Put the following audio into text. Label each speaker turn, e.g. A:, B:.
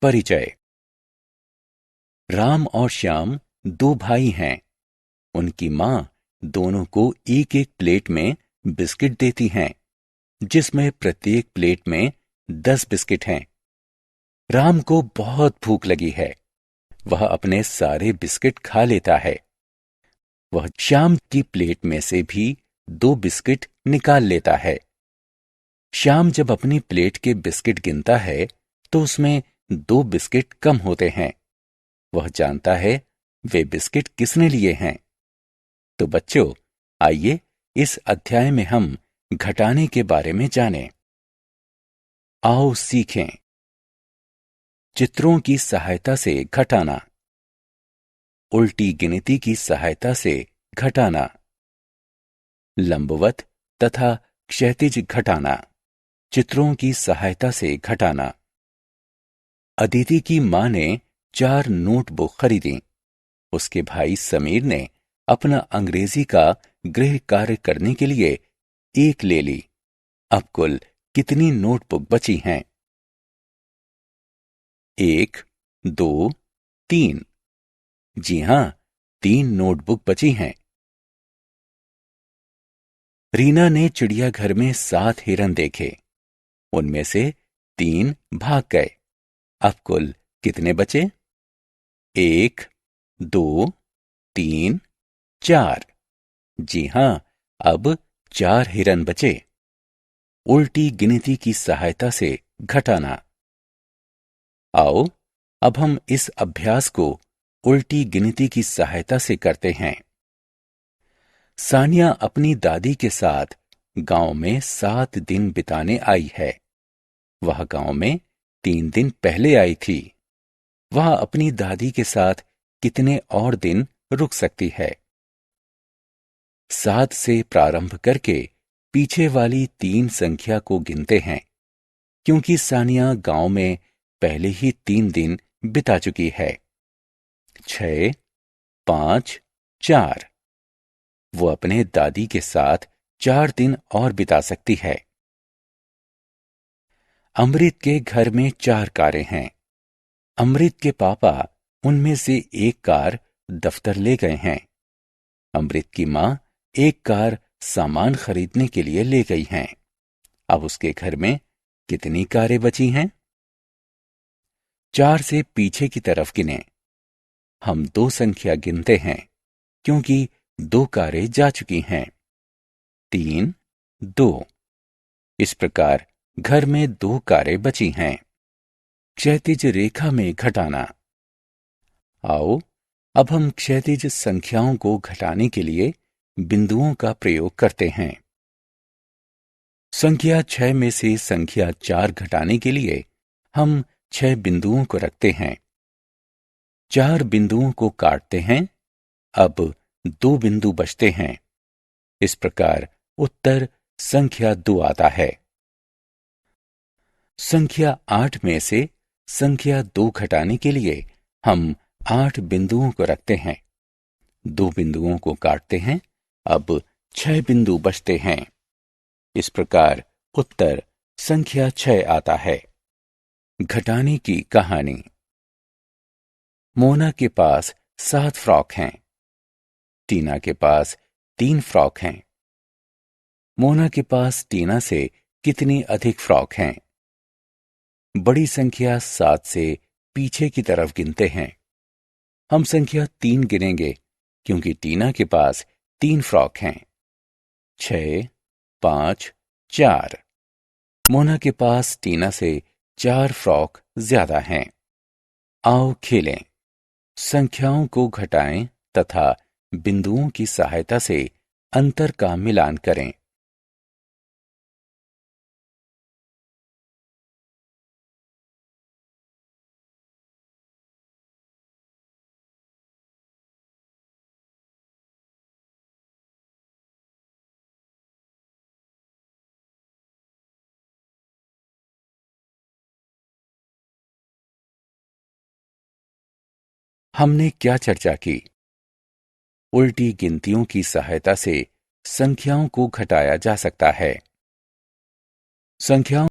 A: परिचय। राम और श्याम दो भाई हैं। उनकी माँ दोनों को एक एक प्लेट में बिस्किट देती हैं, जिसमें प्रत्येक प्लेट में 10 बिस्किट हैं। राम को बहुत भूख लगी है। वह अपने सारे बिस्किट खा लेता है। वह श्याम की प्लेट में से भी 2 बिस्किट निकाल लेता है। श्याम जब अपनी प्लेट के बिस्किट गिनता है तो उसमें 2 बिस्किट कम होते हैं। वह जानता है वे बिस्किट किसने लिए हैं। तो बच्चों, आइए इस अध्याय में हम घटाने के बारे में जानें। आओ सीखें। चित्रों की सहायता से घटाना। उल्टी गिनती की सहायता से घटाना। लंबवत तथा क्षैतिज घटाना। चित्रों की सहायता से घटाना। अदिति की मां ने 4 नोटबुक खरीदी। उसके भाई समीर ने अपना अंग्रेजी का गृह कार्य करने के लिए 1 ले ली। अब कुल कितनी नोटबुक बची हैं? 1, 2, 3। जी हां, 3 नोटबुक बची हैं। रीना ने चिड़ियाघर में 7 हिरन देखे। उनमें से 3 भाग गए। अब कुल कितने बचे? 1, 2, 3, 4। जी हां, अब 4 हिरन बचे। उल्टी गिनती की सहायता से घटाना। आओ अब हम इस अभ्यास को उल्टी गिनती की सहायता से करते हैं। सानिया अपनी दादी के साथ गांव में 7 दिन बिताने आई है। वह गांव में 3 दिन पहले आई थी। वह अपनी दादी के साथ कितने और दिन रुक सकती है? 7 से प्रारंभ करके पीछे वाली 3 संख्या को गिनते हैं, क्योंकि सानिया गांव में पहले ही 3 दिन बिता चुकी है। 6, 5, 4। वो अपने दादी के साथ 4 दिन और बिता सकती है। अमृत के घर में 4 कारें हैं। अमृत के पापा उनमें से एक कार दफ्तर ले गए हैं। अमृत की मां एक कार सामान खरीदने के लिए ले गई हैं। अब उसके घर में कितनी कारें बची हैं? 4 से पीछे की तरफ गिनें। हम 2 संख्या गिनते हैं, क्योंकि 2 कारें जा चुकी हैं। 3, 2। इस प्रकार घर में 2 कारें बची हैं। क्षैतिज रेखा में घटाना। आओ अब हम क्षैतिज संख्याओं को घटाने के लिए बिंदुओं का प्रयोग करते हैं। संख्या 6 में से संख्या 4 घटाने के लिए हम 6 बिंदुओं को रखते हैं। 4 बिंदुओं को काटते हैं। अब 2 बिंदु बचते हैं। इस प्रकार उत्तर संख्या 2 आता है। संख्या 8 में से संख्या 2 घटाने के लिए हम 8 बिंदुओं को रखते हैं। 2 बिंदुओं को काटते हैं। अब 6 बिंदु बचते हैं। इस प्रकार उत्तर संख्या 6 आता है। घटाने की कहानी। मोना के पास 7 फ्रॉक हैं। टीना के पास 3 फ्रॉक हैं। मोना के पास टीना से कितनी अधिक फ्रॉक हैं? बड़ी संख्या 7 से पीछे की तरफ गिनते हैं। हम संख्या 3 गिनेंगे, क्योंकि टीना के पास 3 फ्रॉक हैं। 6, 5, 4। मोना के पास टीना से 4 फ्रॉक ज्यादा हैं। आओ खेलें। संख्याओं को घटाएं तथा बिंदुओं की सहायता से अंतर का मिलान करें। हमने क्या चर्चा की? उल्टी गिनतियों की सहायता से संख्याओं को घटाया जा सकता है। संख्याओं